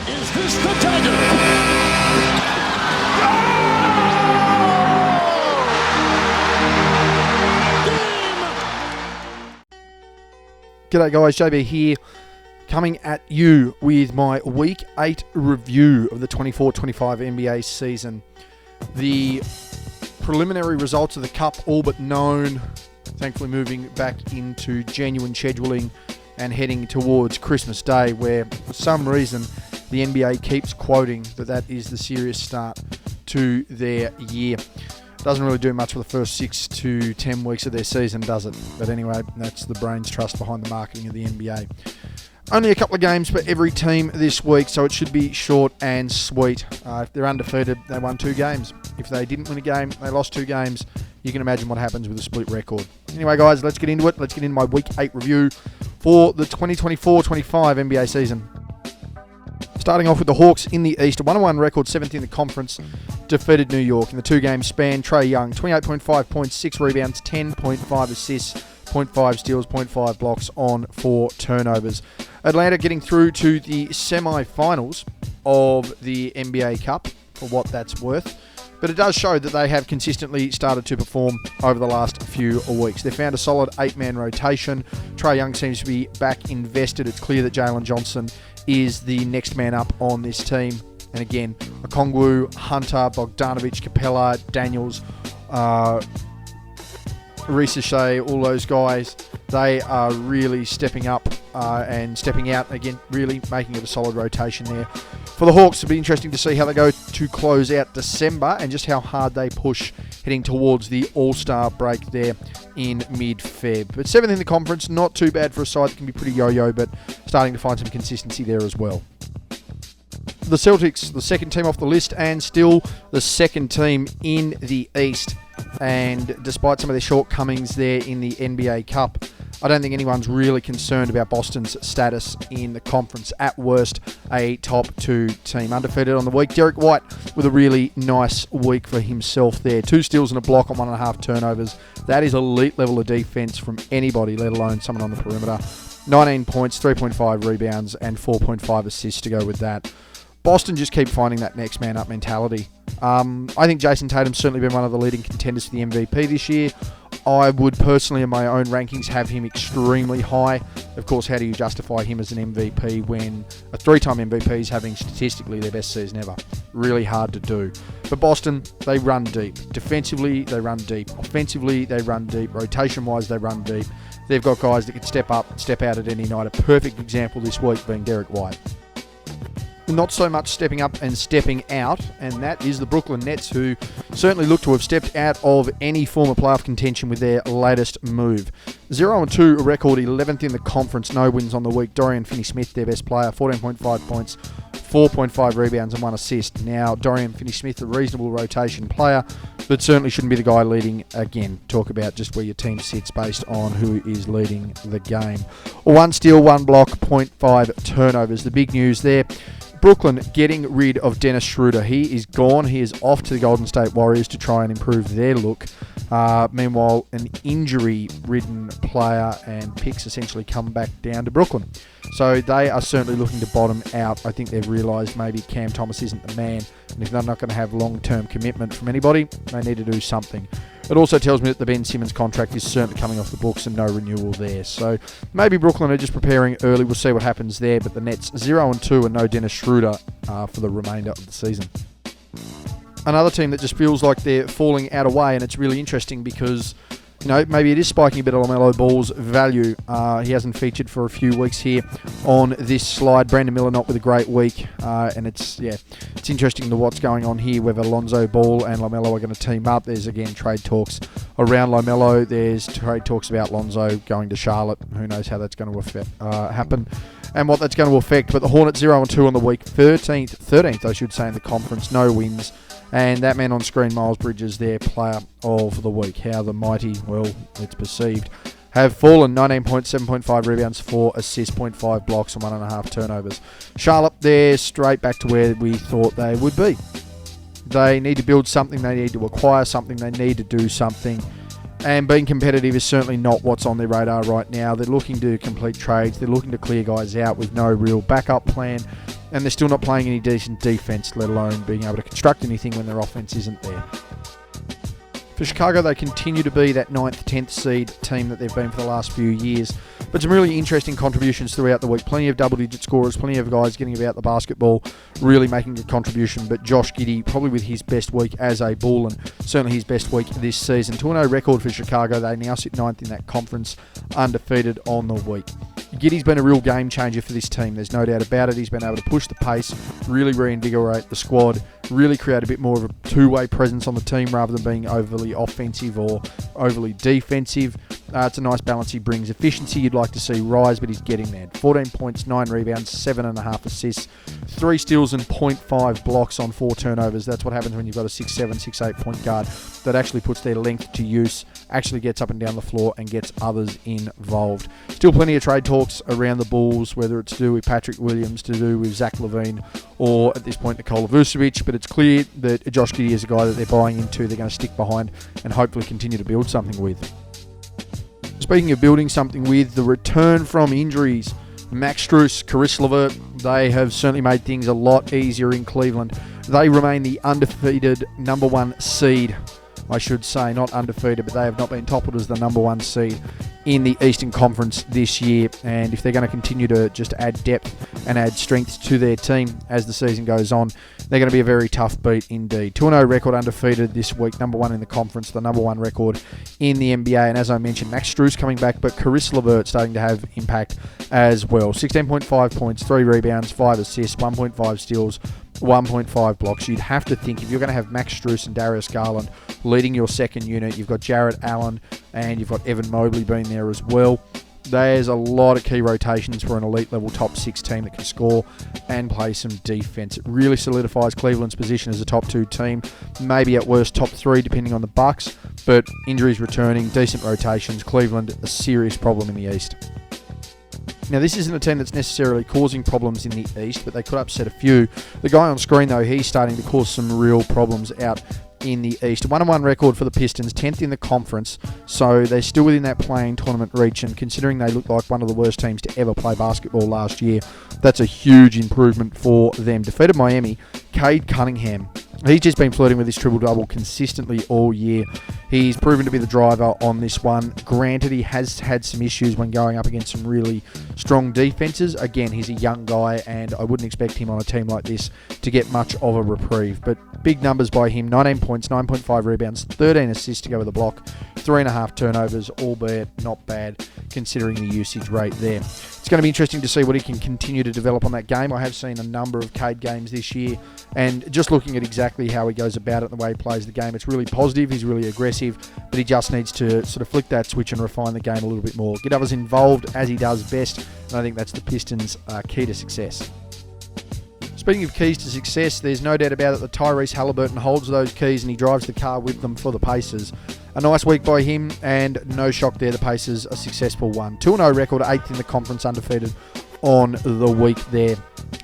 Is this the dagger? G'day guys, JB here, coming at you with my Week 8 review of the 24-25 NBA season. The preliminary results of the Cup all but known, thankfully moving back into genuine scheduling and heading towards Christmas Day, where for some reason the NBA keeps quoting that is the serious start to their year. Doesn't really do much for the first 6 to 10 weeks of their season, does it? But anyway, that's the brain's trust behind the marketing of the NBA. Only a couple of games for every team this week, so it should be short and sweet. If they're undefeated, they won 2 games. If they didn't win a game, they lost 2 games. You can imagine what happens with a split record. Anyway, guys, let's get into it. Let's get into my Week 8 review for the 2024-25 NBA season. Starting off with the Hawks in the East, a 1-1 record, 7th in the conference, defeated New York. In the 2-game span, Trae Young, 28.5 points, 6 rebounds, 10.5 assists, 0.5 steals, 0.5 blocks on 4 turnovers. Atlanta getting through to the semi-finals of the NBA Cup, for what that's worth. But it does show that they have consistently started to perform over the last few weeks. They've found a solid 8-man rotation. Trae Young seems to be back invested. It's clear that Jalen Johnson is the next man up on this team. And again, Okongwu, Hunter, Bogdanovic, Capella, Daniels, Ricochet, all those guys, they are really stepping up and stepping out again, really making it a solid rotation there. For the Hawks, it'll be interesting to see how they go to close out December and just how hard they push heading towards the All-Star break there in mid-Feb. But 7th in the conference, not too bad for a side that can be pretty yo-yo, but starting to find some consistency there as well. The Celtics, the second team off the list and still the second team in the East. And despite some of their shortcomings there in the NBA Cup, I don't think anyone's really concerned about Boston's status in the conference. At worst, a top 2 team. Undefeated on the week. Derek White with a really nice week for himself there. 2 steals and a block on 1.5 turnovers. That is elite level of defense from anybody, let alone someone on the perimeter. 19 points, 3.5 rebounds, and 4.5 assists to go with that. Boston just keep finding that next man up mentality. I think Jason Tatum's certainly been one of the leading contenders for the MVP this year. I would personally, in my own rankings, have him extremely high. Of course, how do you justify him as an MVP when a 3-time MVP is having statistically their best season ever? Really hard to do. But Boston, they run deep. Defensively, they run deep. Offensively, they run deep. Rotation-wise, they run deep. They've got guys that can step up, step out at any night. A perfect example this week being Derek White. Not so much stepping up and stepping out, and that is the Brooklyn Nets, who certainly look to have stepped out of any form of playoff contention with their latest move. 0-2 record, 11th in the conference, no wins on the week. Dorian Finney-Smith, their best player, 14.5 points, 4.5 rebounds and 1 assist. Now, Dorian Finney-Smith, a reasonable rotation player, but certainly shouldn't be the guy leading again. Talk about just where your team sits based on who is leading the game. 1 steal, 1 block, 0.5 turnovers. The big news there, Brooklyn getting rid of Dennis Schroeder. He is gone. He is off to the Golden State Warriors to try and improve their look. Meanwhile, an injury-ridden player and picks essentially come back down to Brooklyn. So they are certainly looking to bottom out. I think they've realised maybe Cam Thomas isn't the man, and if they're not going to have long-term commitment from anybody, they need to do something. It also tells me that the Ben Simmons contract is certainly coming off the books and no renewal there. So maybe Brooklyn are just preparing early. We'll see what happens there. But the Nets 0-2 and no Dennis Schroeder for the remainder of the season. Another team that just feels like they're falling out of way, and it's really interesting because, you know, maybe it is spiking a bit of LaMelo Ball's value. He hasn't featured for a few weeks here on this slide. Brandon Miller not with a great week, and it's interesting to what's going on here, whether Lonzo Ball and LaMelo are going to team up. There's again trade talks around LaMelo. There's trade talks about Lonzo going to Charlotte. Who knows how that's going to happen and what that's going to affect. But the Hornets 0-2 on the week, 13th I should say in the conference, no wins. And that man on screen, Miles Bridges, their player of the week. How the mighty, well, it's perceived, have fallen. 19 points, 7.5 rebounds, 4 assists, 0.5 blocks and 1.5 turnovers. Charlotte, they're straight back to where we thought they would be. They need to build something, they need to acquire something, they need to do something. And being competitive is certainly not what's on their radar right now. They're looking to complete trades. They're looking to clear guys out with no real backup plan. and they're still not playing any decent defense, let alone being able to construct anything when their offense isn't there. For Chicago, they continue to be that 9th, 10th seed team that they've been for the last few years. But some really interesting contributions throughout the week. Plenty of double-digit scorers, plenty of guys getting about the basketball, really making a contribution. But Josh Giddey, probably with his best week as a Bull, and certainly his best week this season. 2-0 record for Chicago. They now sit 9th in that conference, undefeated on the week. Giddey's been a real game changer for this team. There's no doubt about it. He's been able to push the pace, really reinvigorate the squad, really create a bit more of a two-way presence on the team rather than being overly offensive or overly defensive. It's a nice balance he brings. Efficiency you'd like to see rise, but he's getting there. 14 points, 9 rebounds, 7.5 assists, 3 steals and 0.5 blocks on 4 turnovers. That's what happens when you've got a 6'7", 6'8 point guard that actually puts their length to use, actually gets up and down the floor and gets others involved. Still plenty of trade talks around the Bulls, whether it's to do with Patrick Williams, to do with Zach LaVine, or at this point Nikola Vucevic, but it's clear that Josh Giddey is a guy that they're buying into, they're going to stick behind and hopefully continue to build something with. Speaking of building something with, the return from injuries, Max Strus, Caris LeVert, they have certainly made things a lot easier in Cleveland. They remain the undefeated number 1 seed. I should say, not undefeated, but they have not been toppled as the number 1 seed in the Eastern Conference this year. And if they're going to continue to just add depth and add strength to their team as the season goes on, they're going to be a very tough beat indeed. 2-0 record, undefeated this week, number 1 in the conference, the number 1 record in the NBA. And as I mentioned, Max Strus coming back, but Caris LeVert starting to have impact as well. 16.5 points, 3 rebounds, 5 assists, 1.5 steals, 1.5 blocks. You'd have to think if you're going to have Max Strus and Darius Garland leading your second unit, you've got Jarrett Allen and you've got Evan Mobley being there as well. There's a lot of key rotations for an elite level top 6 team that can score and play some defense. It really solidifies Cleveland's position as a top 2 team, maybe at worst top 3 depending on the Bucks, but injuries returning, decent rotations, Cleveland a serious problem in the East. Now, this isn't a team that's necessarily causing problems in the East, but they could upset a few. The guy on screen, though, he's starting to cause some real problems out in the East. A 1-1 record for the Pistons, 10th in the conference, so they're still within that play-in tournament reach, and considering they look like one of the worst teams to ever play basketball last year, that's a huge improvement for them. Defeated Miami, Cade Cunningham. He's just been flirting with this triple-double consistently all year. He's proven to be the driver on this one. Granted, he has had some issues when going up against some really strong defenses. Again, he's a young guy, and I wouldn't expect him on a team like this to get much of a reprieve. But big numbers by him, 19 points, 9.5 rebounds, 13 assists to go with the block, 3.5 turnovers, albeit not bad considering the usage rate there. It's going to be interesting to see what he can continue to develop on that game. I have seen a number of Cade games this year, and just looking at exactly how he goes about it and the way he plays the game, it's really positive, he's really aggressive, but he just needs to sort of flick that switch and refine the game a little bit more. Get others involved as he does best, and I think that's the Pistons' key to success. Speaking of keys to success, there's no doubt about it that Tyrese Halliburton holds those keys and he drives the car with them for the Pacers. A nice week by him, and no shock there, the Pacers a successful one. 2-0 record, 8th in the conference, undefeated on the week there.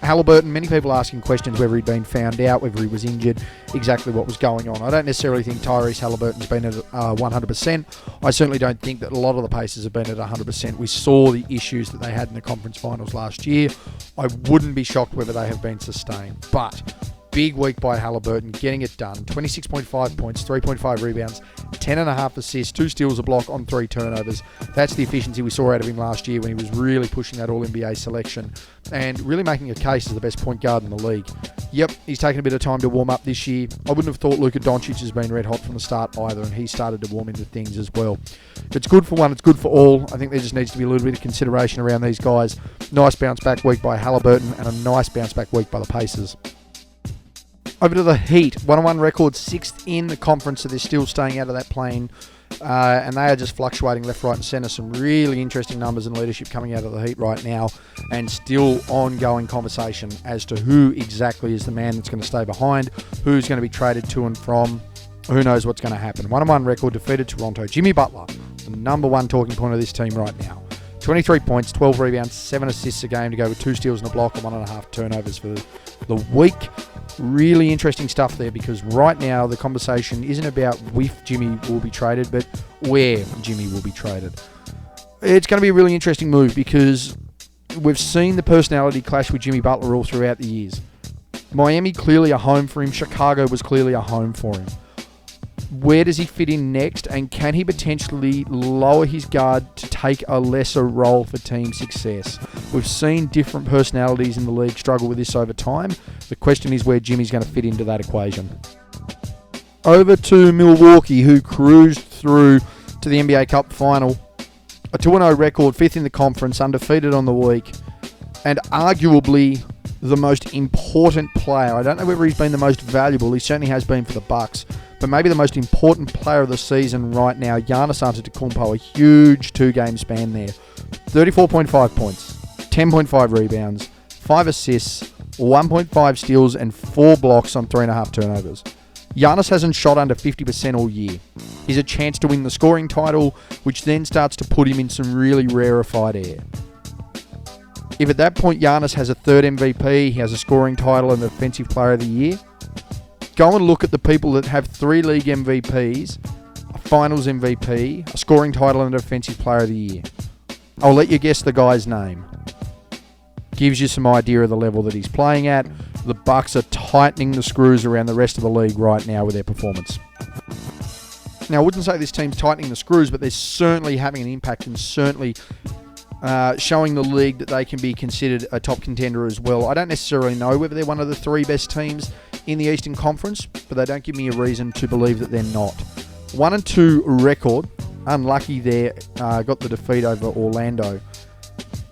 Halliburton, many people asking questions whether he'd been found out, whether he was injured, exactly what was going on. I don't necessarily think Tyrese Halliburton's been at 100%. I certainly don't think that a lot of the Pacers have been at 100%. We saw the issues that they had in the conference finals last year. I wouldn't be shocked whether they have been sustained, but big week by Halliburton, getting it done. 26.5 points, 3.5 rebounds, 10.5 assists, 2 steals a block on 3 turnovers. That's the efficiency we saw out of him last year when he was really pushing that All-NBA selection and really making a case as the best point guard in the league. Yep, he's taken a bit of time to warm up this year. I wouldn't have thought Luka Doncic has been red hot from the start either, and he started to warm into things as well. If it's good for one, it's good for all. I think there just needs to be a little bit of consideration around these guys. Nice bounce back week by Halliburton and a nice bounce back week by the Pacers. Over to the Heat, 1-1 record, 6th in the conference, so they're still staying out of that plane, and they are just fluctuating left, right and centre. Some really interesting numbers and leadership coming out of the Heat right now, and still ongoing conversation as to who exactly is the man that's going to stay behind, who's going to be traded to and from, who knows what's going to happen. 1-1 record, defeated Toronto. Jimmy Butler, the number 1 talking point of this team right now. 23 points, 12 rebounds, 7 assists a game to go with 2 steals and a block and 1.5 turnovers for the week. Really interesting stuff there, because right now the conversation isn't about if Jimmy will be traded, but where Jimmy will be traded. It's going to be a really interesting move, because we've seen the personality clash with Jimmy Butler all throughout the years. Miami clearly a home for him. Chicago was clearly a home for him. Where does he fit in next, and can he potentially lower his guard to take a lesser role for team success? We've seen different personalities in the league struggle with this over time. The question is where Jimmy's going to fit into that equation. Over to Milwaukee, who cruised through to the NBA Cup final. A 2-0 record, 5th in the conference, undefeated on the week, and arguably the most important player. I don't know whether he's been the most valuable. He certainly has been for the Bucks. But maybe the most important player of the season right now, Giannis Antetokounmpo, a huge 2-game span there. 34.5 points, 10.5 rebounds, 5 assists, 1.5 steals, and 4 blocks on 3.5 turnovers. Giannis hasn't shot under 50% all year. He's a chance to win the scoring title, which then starts to put him in some really rarefied air. If at that point Giannis has a 3rd MVP, he has a scoring title and the Defensive Player of the Year, go and look at the people that have 3 league MVPs, a finals MVP, a scoring title, and a Defensive Player of the Year. I'll let you guess the guy's name. Gives you some idea of the level that he's playing at. The Bucks are tightening the screws around the rest of the league right now with their performance. Now, I wouldn't say this team's tightening the screws, but they're certainly having an impact and certainly showing the league that they can be considered a top contender as well. I don't necessarily know whether they're one of the 3 best teams in the Eastern Conference, but they don't give me a reason to believe that they're not. 1-2 record, unlucky there, got the defeat over Orlando.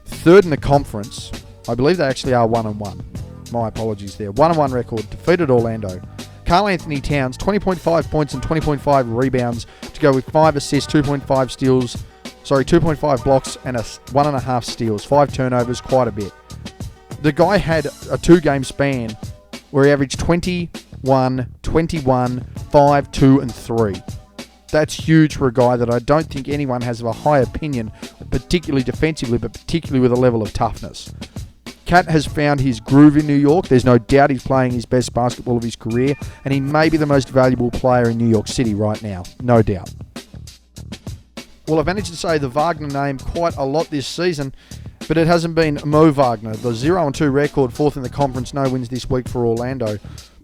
3rd in the conference, I believe they actually are 1-1. My apologies there. 1-1 record, defeated Orlando. Karl-Anthony Towns, 20.5 points and 20.5 rebounds to go with 5 assists, 2.5 blocks and 1.5 steals, 5 turnovers, quite a bit. The guy had a 2-game span where he averaged 21, 21, 5, 2, and 3. That's huge for a guy that I don't think anyone has of a high opinion, particularly defensively, but particularly with a level of toughness. Cat has found his groove in New York. There's no doubt he's playing his best basketball of his career, and he may be the most valuable player in New York City right now. No doubt. Well, I've managed to say the Wagner name quite a lot this season, but it hasn't been Mo Wagner. The 0-2 record, 4th in the conference, no wins this week for Orlando.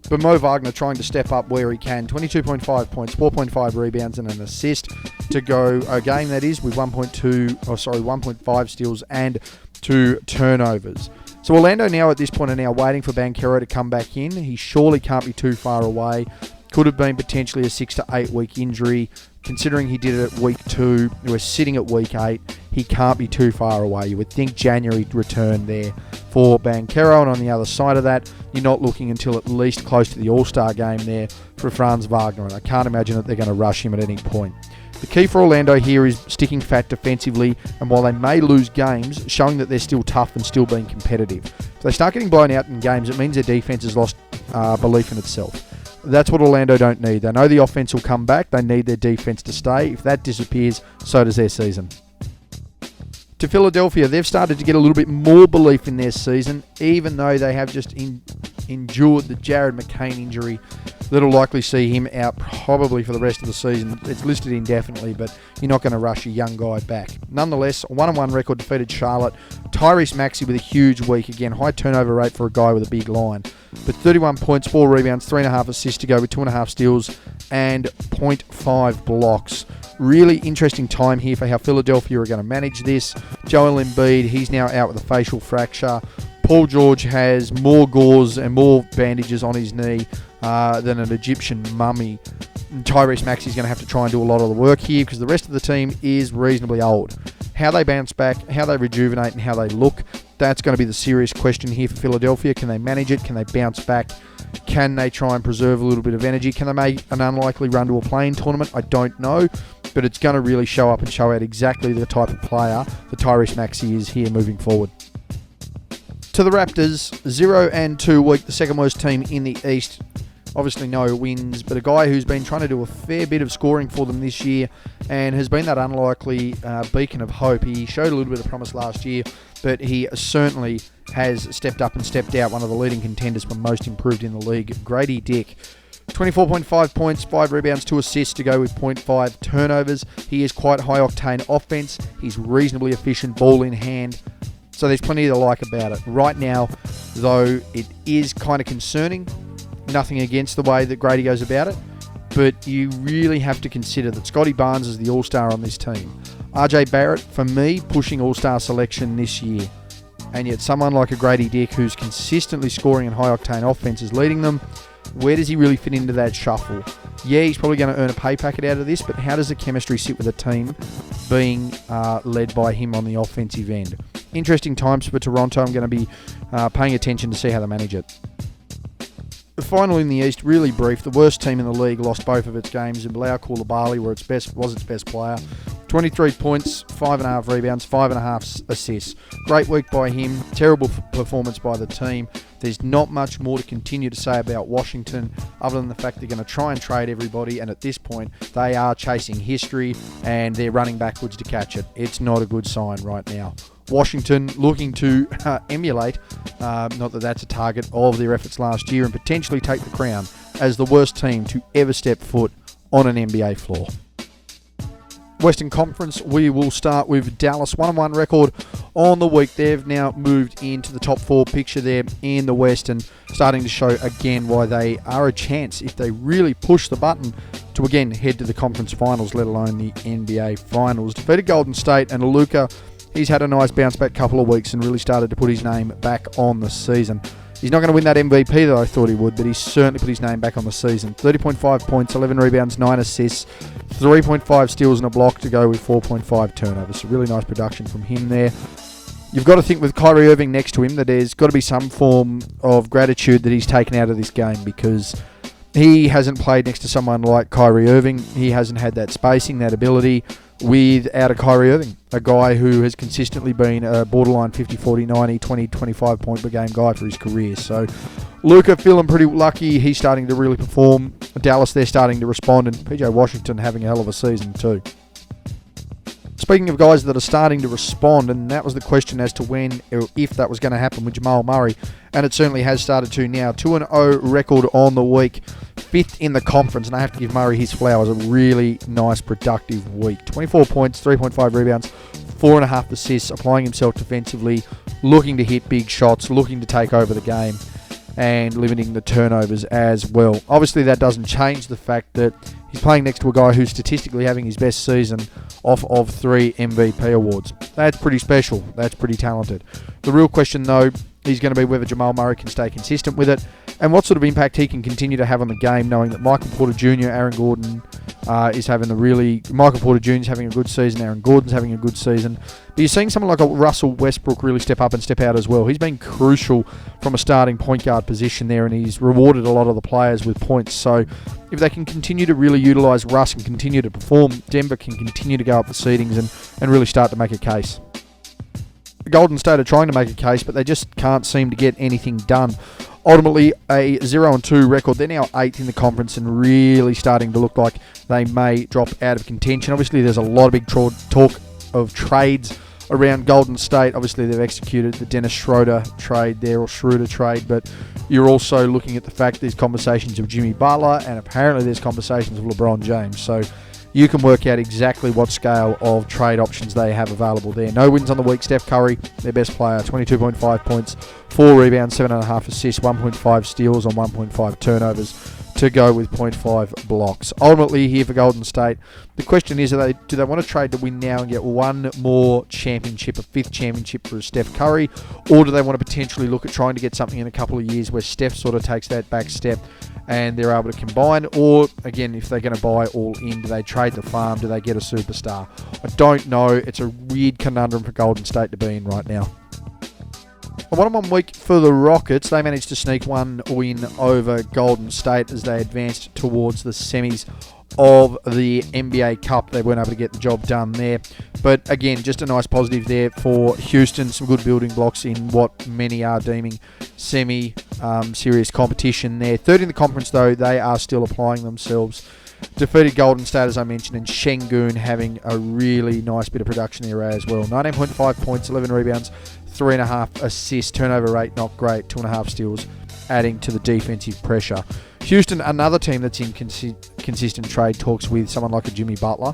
But Mo Wagner trying to step up where he can. 22.5 points, 4.5 rebounds and an assist to go a game that is with 1.5 steals and 2 turnovers. So Orlando now at this point are now waiting for Banchero to come back in. He surely can't be too far away. Could have been potentially a 6 to 8 week injury. Considering he did it at week 2, we're sitting at week 8. He can't be too far away. You would think January return there for Banchero. And on the other side of that, you're not looking until at least close to the All-Star game there for Franz Wagner. And I can't imagine that they're going to rush him at any point. The key for Orlando here is sticking fat defensively, and while they may lose games, showing that they're still tough and still being competitive. If they start getting blown out in games, it means their defense has lost belief in itself. That's what Orlando don't need. They know the offense will come back. They need their defense to stay. If that disappears, so does their season. To Philadelphia, they've started to get a little bit more belief in their season, even though they have just endured the Jared McCain injury that'll likely see him out probably for the rest of the season. It's listed indefinitely, but you're not going to rush a young guy back. Nonetheless, a 1-1 record, defeated Charlotte. Tyrese Maxey with a huge week. Again, high turnover rate for a guy with a big line. But 31 points, 4 rebounds, 3.5 assists to go with 2.5 steals and 0.5 blocks. Really interesting time here for how Philadelphia are going to manage this. Joel Embiid, he's now out with a facial fracture. Paul George has more gauze and more bandages on his knee than an Egyptian mummy. And Tyrese Maxey's going to have to try and do a lot of the work here because the rest of the team is reasonably old. How they bounce back, how they rejuvenate, and how they look, that's going to be the serious question here for Philadelphia. Can they manage it? Can they bounce back? Can they try and preserve a little bit of energy? Can they make an unlikely run to a play-in tournament? I don't know, but it's going to really show up and show out exactly the type of player that Tyrese Maxey is here moving forward. To the Raptors, 0-2 week, the second worst team in the East. Obviously no wins, but a guy who's been trying to do a fair bit of scoring for them this year and has been that unlikely beacon of hope. He showed a little bit of promise last year, but he certainly has stepped up and stepped out, one of the leading contenders for most improved in the league. Grady Dick, 24.5 points, 5 rebounds, 2 assists to go with 0.5 turnovers. He is quite high-octane offense. He's reasonably efficient, ball in hand. So there's plenty to like about it. Right now, though, it is kind of concerning. Nothing against the way that Grady goes about it, but you really have to consider that Scotty Barnes is the all-star on this team. RJ Barrett, for me, pushing all-star selection this year. And yet someone like a Grady Dick, who's consistently scoring in high-octane offense, is leading them. Where does he really fit into that shuffle? Yeah, he's probably going to earn a pay packet out of this, but how does the chemistry sit with a team being led by him on the offensive end? Interesting times for Toronto. I'm going to be paying attention to see how they manage it. Finally, in the East, really brief, the worst team in the league lost both of its games, and Bilal Koulibaly was its best player. 23 points, 5.5 rebounds, 5.5 assists. Great week by him, terrible performance by the team. There's not much more to continue to say about Washington other than the fact they're going to try and trade everybody, and at this point they are chasing history and they're running backwards to catch it. It's not a good sign right now. Washington looking to emulate, not that that's a target of their efforts last year, and potentially take the crown as the worst team to ever step foot on an NBA floor. Western Conference, we will start with Dallas. 1-1 record on the week. They've now moved into the top 4 picture there in the West and starting to show again why they are a chance if they really push the button to again head to the conference finals, let alone the NBA finals. Defeated Golden State, and Luka, he's had a nice bounce back couple of weeks and really started to put his name back on the season. He's not going to win that MVP that I thought he would, but he's certainly put his name back on the season. 30.5 points, 11 rebounds, 9 assists, 3.5 steals and a block to go with 4.5 turnovers. So really nice production from him there. You've got to think with Kyrie Irving next to him that there's got to be some form of gratitude that he's taken out of this game, because he hasn't played next to someone like Kyrie Irving. He hasn't had that spacing, that ability without a Kyrie Irving, a guy who has consistently been a borderline 50, 40, 90, 20, 25 point per game guy for his career. So Luka feeling pretty lucky. He's starting to really perform. Dallas, they're starting to respond, and PJ Washington having a hell of a season too. Speaking of guys that are starting to respond, and that was the question as to when or if that was going to happen with Jamal Murray, and it certainly has started to now. 2-0 record on the week, 5th in the conference, and I have to give Murray his flowers. A really nice, productive week. 24 points, 3.5 rebounds, 4.5 assists, applying himself defensively, looking to hit big shots, looking to take over the game, and limiting the turnovers as well. Obviously, that doesn't change the fact that he's playing next to a guy who's statistically having his best season off of 3 MVP awards. That's pretty special. That's pretty talented. The real question, though, is going to be whether Jamal Murray can stay consistent with it and what sort of impact he can continue to have on the game, knowing that Michael Porter Jr., Aaron Gordon Michael Porter Jr. is having a good season, Aaron Gordon's having a good season. But you're seeing someone like a Russell Westbrook really step up and step out as well. He's been crucial from a starting point guard position there, and he's rewarded a lot of the players with points. So if they can continue to really utilise Russ and continue to perform, Denver can continue to go up the seedings and really start to make a case. Golden State are trying to make a case, but they just can't seem to get anything done. Ultimately, a 0-2 record. They're now 8th in the conference and really starting to look like they may drop out of contention. Obviously, there's a lot of big talk of trades around Golden State. Obviously, they've executed the Dennis Schroeder trade there, or Schroeder trade, but you're also looking at the fact there's conversations of Jimmy Butler, and apparently there's conversations of LeBron James. So you can work out exactly what scale of trade options they have available there. No wins on the week. Steph Curry, their best player, 22.5 points, 4 rebounds, 7.5 assists, 1.5 steals on 1.5 turnovers to go with 0.5 blocks. Ultimately, here for Golden State, the question is, do they want to trade to win now and get one more championship, a 5th championship for Steph Curry, or do they want to potentially look at trying to get something in a couple of years where Steph sort of takes that back step and they're able to combine? Or, again, if they're going to buy all in, do they trade the farm? Do they get a superstar? I don't know. It's a weird conundrum for Golden State to be in right now. A 1-1 week for the Rockets. They managed to sneak one win over Golden State as they advanced towards the semis of the NBA Cup. They weren't able to get the job done there. But again, just a nice positive there for Houston. Some good building blocks in what many are deeming semi-serious competition there. 3rd in the conference, though, they are still applying themselves. Defeated Golden State, as I mentioned, and Şengün having a really nice bit of production there as well. 19.5 points, 11 rebounds, 3.5 assists, turnover rate not great, 2.5 steals, adding to the defensive pressure. Houston, another team that's in consistent trade talks with someone like a Jimmy Butler,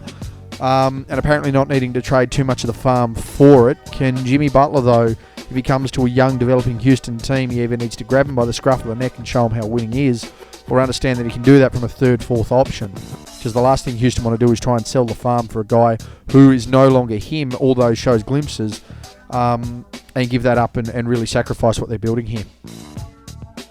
and apparently not needing to trade too much of the farm for it. Can Jimmy Butler, though, if he comes to a young, developing Houston team, he either needs to grab him by the scruff of the neck and show him how winning is, or understand that he can do that from a third, fourth option. Because the last thing Houston want to do is try and sell the farm for a guy who is no longer him, although shows glimpses, and give that up and really sacrifice what they're building here.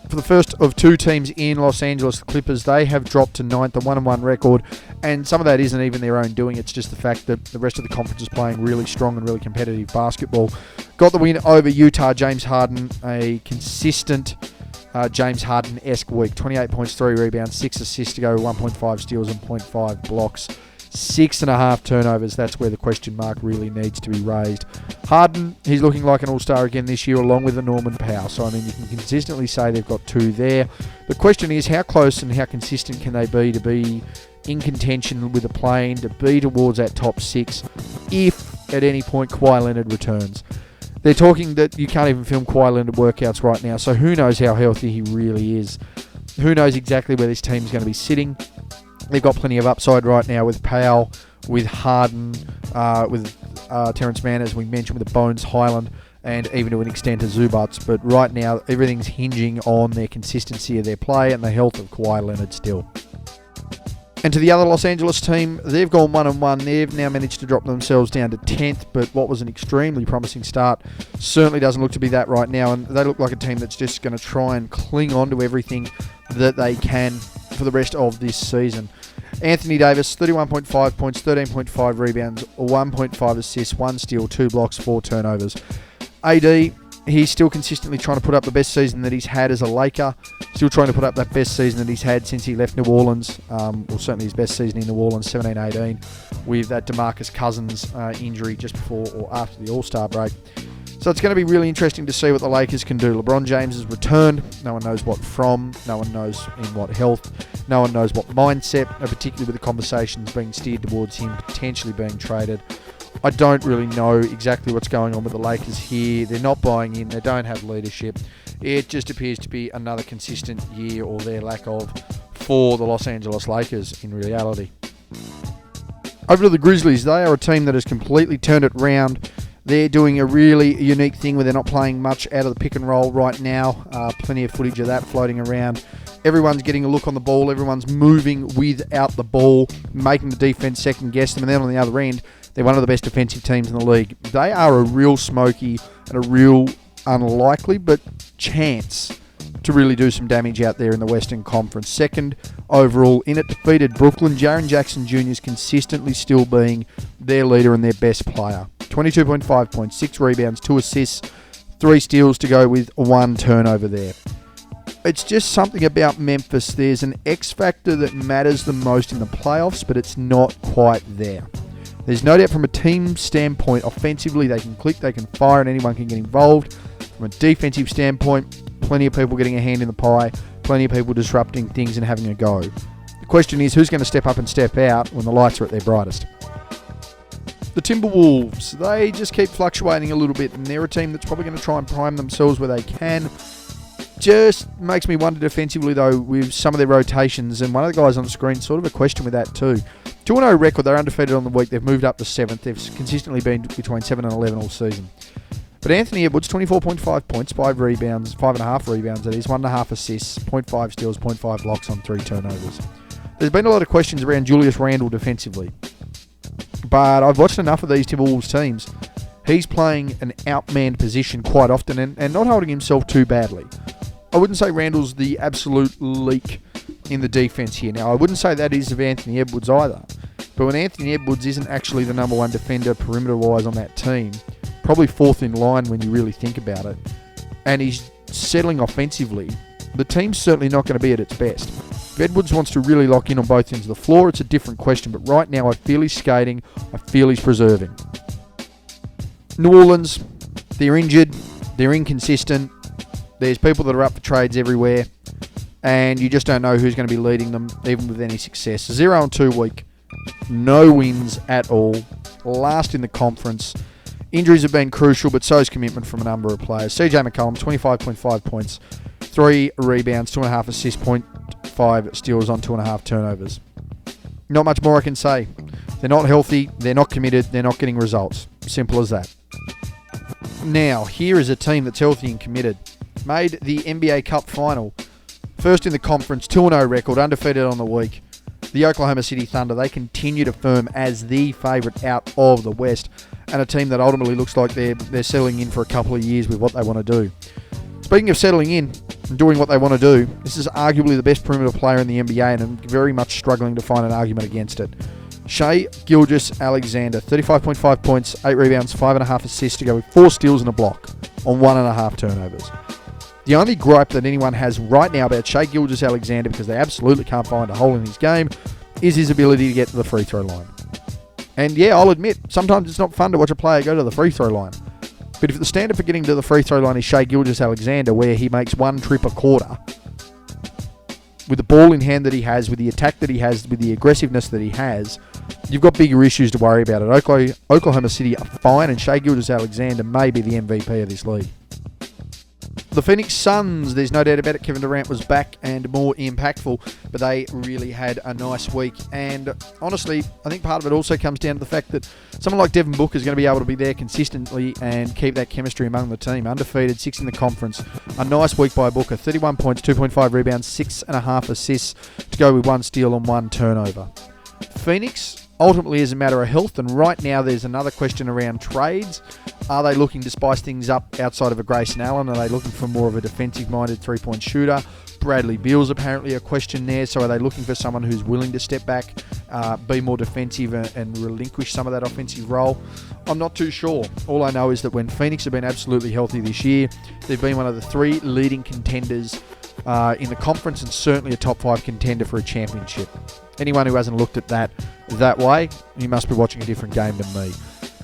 For the first of two teams in Los Angeles, the Clippers, they have dropped to 9th, a 1-1 record, and some of that isn't even their own doing. It's just the fact that the rest of the conference is playing really strong and really competitive basketball. Got the win over Utah. James Harden, a consistent James Harden-esque week. 28 points, 3 rebounds, 6 assists to go, 1.5 steals and 0.5 blocks. 6.5 turnovers. That's where the question mark really needs to be raised. Harden, he's looking like an all-star again this year, along with a Norman Powell. So, I mean, you can consistently say they've got two there. The question is, how close and how consistent can they be to be in contention with a play-in, to be towards that top 6, if at any point Kawhi Leonard returns? They're talking that you can't even film Kawhi Leonard workouts right now, so who knows how healthy he really is. Who knows exactly where this team's going to be sitting. They've got plenty of upside right now with Powell, with Harden, with Terrence Mann, as we mentioned, with the Bones Highland, and even to an extent to Zubats. But right now, everything's hinging on their consistency of their play and the health of Kawhi Leonard still. And to the other Los Angeles team, they've gone 1-1. They've now managed to drop themselves down to 10th, but what was an extremely promising start certainly doesn't look to be that right now, and they look like a team that's just going to try and cling on to everything that they can for the rest of this season. Anthony Davis, 31.5 points, 13.5 rebounds, 1.5 assists, 1 steal, 2 blocks, 4 turnovers. AD, he's still consistently trying to put up the best season that he's had as a Laker. Still trying to put up that best season that he's had since he left New Orleans. Well, certainly his best season in New Orleans, 17-18, with that DeMarcus Cousins injury just before or after the All-Star break. So it's going to be really interesting to see what the Lakers can do. LeBron James has returned. No one knows what from. No one knows in what health. No one knows what mindset, and particularly with the conversations being steered towards him potentially being traded. I don't really know exactly what's going on with the Lakers here. They're not buying in. They don't have leadership. It just appears to be another consistent year, or their lack of, for the Los Angeles Lakers in reality. Over to the Grizzlies. They are a team that has completely turned it around. They're doing a really unique thing where they're not playing much out of the pick and roll right now. Plenty of footage of that floating around. Everyone's getting a look on the ball. Everyone's moving without the ball, making the defense second guess them. And then on the other end, they're one of the best defensive teams in the league. They are a real smoky and a real unlikely but chance to really do some damage out there in the Western Conference. Second overall in it, defeated Brooklyn. Jaren Jackson Jr. is consistently still being their leader and their best player. 22.5 points, 6 rebounds, 2 assists, 3 steals to go with 1 turnover there. It's just something about Memphis. There's an X factor that matters the most in the playoffs, but it's not quite there. There's no doubt from a team standpoint, offensively they can click, they can fire, and anyone can get involved. From a defensive standpoint, plenty of people getting a hand in the pie, plenty of people disrupting things and having a go. The question is, who's going to step up and step out when the lights are at their brightest? The Timberwolves, they just keep fluctuating a little bit, and they're a team that's probably going to try and prime themselves where they can. Just makes me wonder defensively, though, with some of their rotations, and one of the guys on the screen, sort of a question with that too. 2-0 record, they're undefeated on the week, they've moved up to 7th, they've consistently been between 7 and 11 all season. But Anthony Edwards, 24.5 points, 5 rebounds, 5.5 rebounds, that is, 1.5 assists, 0.5 steals, 0.5 blocks on 3 turnovers. There's been a lot of questions around Julius Randle defensively. But I've watched enough of these Timberwolves teams. He's playing an outmanned position quite often and not holding himself too badly. I wouldn't say Randle's the absolute leak in the defense here. Now, I wouldn't say that is of Anthony Edwards either. But when Anthony Edwards isn't actually the number one defender perimeter-wise on that team, probably 4th in line when you really think about it, and he's settling offensively, the team's certainly not going to be at its best. If Edwards wants to really lock in on both ends of the floor, it's a different question. But right now, I feel he's skating. I feel he's preserving. New Orleans, they're injured. They're inconsistent. There's people that are up for trades everywhere. And you just don't know who's going to be leading them, even with any success. 0-2 week. No wins at all. Last in the conference. Injuries have been crucial, but so is commitment from a number of players. CJ McCollum, 25.5 points, 3 rebounds, 2.5 assists, 0.5 steals on 2.5 turnovers. Not much more I can say. They're not healthy, they're not committed, they're not getting results. Simple as that. Now, here is a team that's healthy and committed. Made the NBA Cup final. First in the conference, 2-0 record, undefeated on the week. The Oklahoma City Thunder, they continue to firm as the favourite out of the West, and a team that ultimately looks like they're settling in for a couple of years with what they want to do. Speaking of settling in and doing what they want to do, this is arguably the best perimeter player in the NBA, and I'm very much struggling to find an argument against it. Shai Gilgeous-Alexander, 35.5 points, 8 rebounds, 5.5 assists to go with 4 steals and a block on 1.5 turnovers. The only gripe that anyone has right now about Shai Gilgeous-Alexander, because they absolutely can't find a hole in his game, is his ability to get to the free throw line. And yeah, I'll admit, sometimes it's not fun to watch a player go to the free throw line. But if the standard for getting to the free throw line is Shai Gilgeous-Alexander, where he makes 1 trip a quarter, with the ball in hand that he has, with the attack that he has, with the aggressiveness that he has, you've got bigger issues to worry about it. Oklahoma City are fine, and Shai Gilgeous-Alexander may be the MVP of this league. The Phoenix Suns, there's no doubt about it, Kevin Durant was back and more impactful, but they really had a nice week. And honestly, I think part of it also comes down to the fact that someone like Devin Booker is going to be able to be there consistently and keep that chemistry among the team. Undefeated, 6th in the conference. A nice week by Booker, 31 points, 2.5 rebounds, 6.5 assists to go with 1 steal and 1 turnover. Phoenix ultimately is a matter of health, and right now there's another question around trades. Are they looking to spice things up outside of a Grayson Allen? Are they looking for more of a defensive-minded three-point shooter? Bradley Beal's apparently a question there, so are they looking for someone who's willing to step back, be more defensive and relinquish some of that offensive role? I'm not too sure. All I know is that when Phoenix have been absolutely healthy this year, they've been one of the 3 leading contenders in the conference, and certainly a top 5 contender for a championship. Anyone who hasn't looked at that way, you must be watching a different game than me.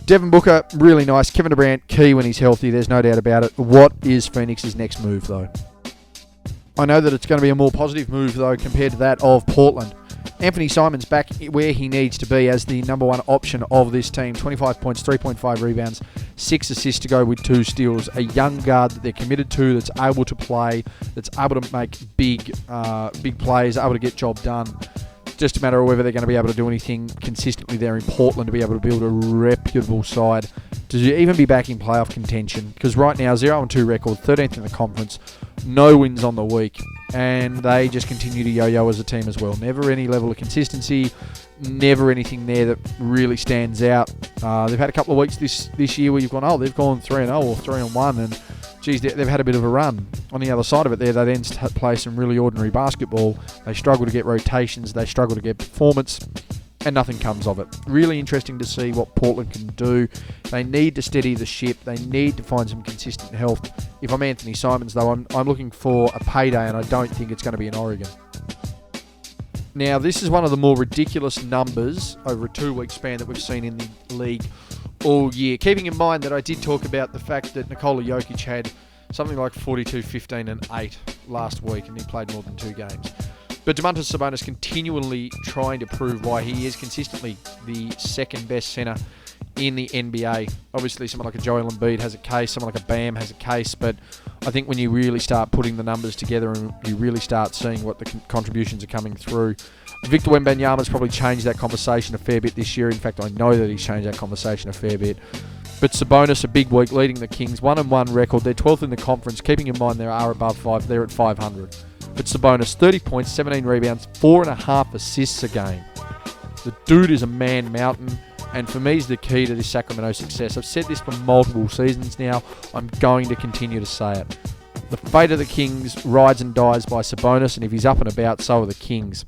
Devin Booker, really nice. Kevin Durant, key when he's healthy. There's no doubt about it. What is Phoenix's next move, though? I know that it's going to be a more positive move, though, compared to that of Portland. Anthony Simons back where he needs to be as the number 1 option of this team. 25 points, 3.5 rebounds, 6 assists to go with 2 steals. A young guard that they're committed to, that's able to play, that's able to make big plays, able to get job done. Just a matter of whether they're going to be able to do anything consistently there in Portland to be able to build a reputable side to even be back in playoff contention. Because right now, 0-2 record, 13th in the conference, no wins on the week, and they just continue to yo-yo as a team as well. Never any level of consistency, never anything there that really stands out. They've had a couple of weeks this year where you've gone, oh, they've gone 3-0 or 3-1, and geez, they've had a bit of a run. On the other side of it there, they then play some really ordinary basketball. They struggle to get rotations, they struggle to get performance, and nothing comes of it. Really interesting to see what Portland can do. They need to steady the ship. They need to find some consistent health. If I'm Anthony Simons, though, I'm looking for a payday, and I don't think it's going to be in Oregon. Now, this is one of the more ridiculous numbers over a 2-week span that we've seen in the league all year. Keeping in mind that I did talk about the fact that Nikola Jokic had something like 42, 15, and 8 last week, and he played more than 2 games. But Domantas Sabonis continually trying to prove why he is consistently the second best centre in the NBA. Obviously, someone like a Joel Embiid has a case, someone like a Bam has a case, but I think when you really start putting the numbers together and you really start seeing what the contributions are coming through, Victor Wembanyama's probably changed that conversation a fair bit this year. In fact, I know that he's changed that conversation a fair bit. But Sabonis, a big week, leading the Kings, 1-1 record. They're 12th in the conference, keeping in mind they are above 5. They're at 500. But Sabonis, 30 points, 17 rebounds, 4.5 assists a game. The dude is a man mountain, and for me is the key to this Sacramento success. I've said this for multiple seasons now. I'm going to continue to say it. The fate of the Kings rides and dies by Sabonis, and if he's up and about, so are the Kings.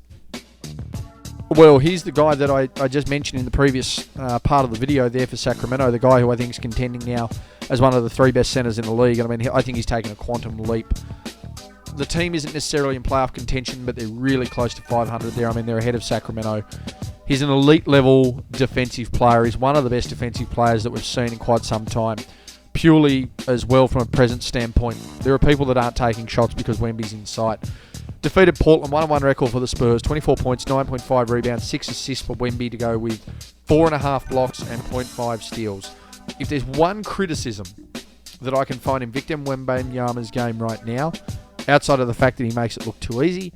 Well, here's the guy that I just mentioned in the previous part of the video there for Sacramento, the guy who I think is contending now as one of the 3 best centers in the league. And I mean, I think he's taken a quantum leap. The team isn't necessarily in playoff contention, but they're really close to 500 there. I mean, they're ahead of Sacramento. He's an elite level defensive player. He's one of the best defensive players that we've seen in quite some time. Purely as well from a present standpoint. There are people that aren't taking shots because Wemby's in sight. Defeated Portland, 1-1 record for the Spurs, 24 points, 9.5 rebounds, 6 assists for Wemby to go with 4.5 blocks and 0.5 steals. If there's one criticism that I can find in Victor Wembanyama's game right now, outside of the fact that he makes it look too easy,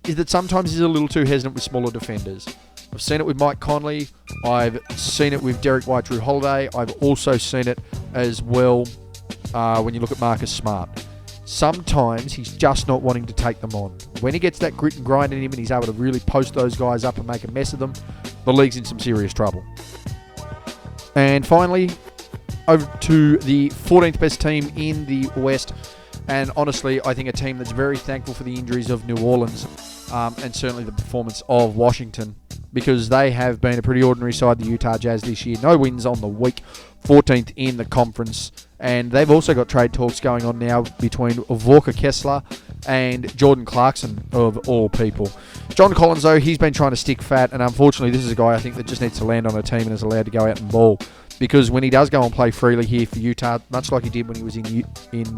is that sometimes he's a little too hesitant with smaller defenders. I've seen it with Mike Conley. I've seen it with Derek White, Drew Holiday. I've also seen it as well when you look at Marcus Smart. Sometimes he's just not wanting to take them on. When he gets that grit and grind in him and he's able to really post those guys up and make a mess of them, the league's in some serious trouble. And finally, over to the 14th best team in the West. And honestly, I think a team that's very thankful for the injuries of New Orleans and certainly the performance of Washington, because they have been a pretty ordinary side, the Utah Jazz, this year. No wins on the week, 14th in the conference. And they've also got trade talks going on now between Walker Kessler and Jordan Clarkson, of all people. John Collins, though, he's been trying to stick fat, and unfortunately this is a guy I think that just needs to land on a team and is allowed to go out and ball. Because when he does go and play freely here for Utah, much like he did when he was in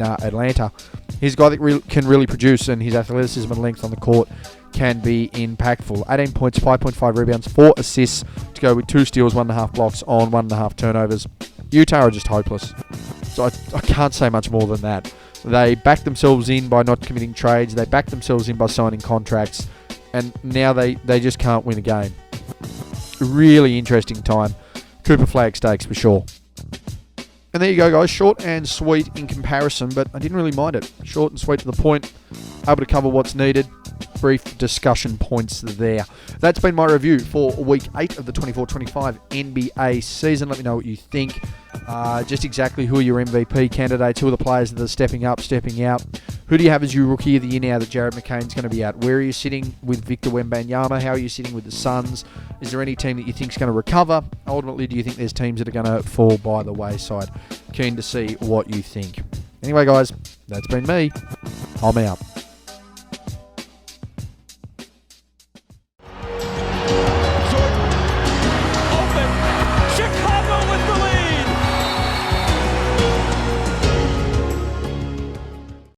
Atlanta, he's a guy that can really produce, and his athleticism and length on the court can be impactful. 18 points, 5.5 rebounds, 4 assists to go with 2 steals, 1.5 blocks on 1.5 turnovers. Utah are just hopeless. So I can't say much more than that. They backed themselves in by not committing trades. They backed themselves in by signing contracts. And now they just can't win a game. Really interesting time. Cooper Flag Stakes for sure. And there you go, guys. Short and sweet in comparison, but I didn't really mind it. Short and sweet to the point. Able to cover what's needed. Brief discussion points there. That's been my review for Week 8 of the 24-25 NBA season. Let me know what you think. Just exactly who are your MVP candidates? Who are the players that are stepping up, stepping out? Who do you have as your Rookie of the Year now that Jared McCain's going to be out? Where are you sitting with Victor Wembanyama? How are you sitting with the Suns? Is there any team that you think is going to recover? Ultimately, do you think there's teams that are going to fall by the wayside? Keen to see what you think. Anyway, guys, that's been me. I'm out.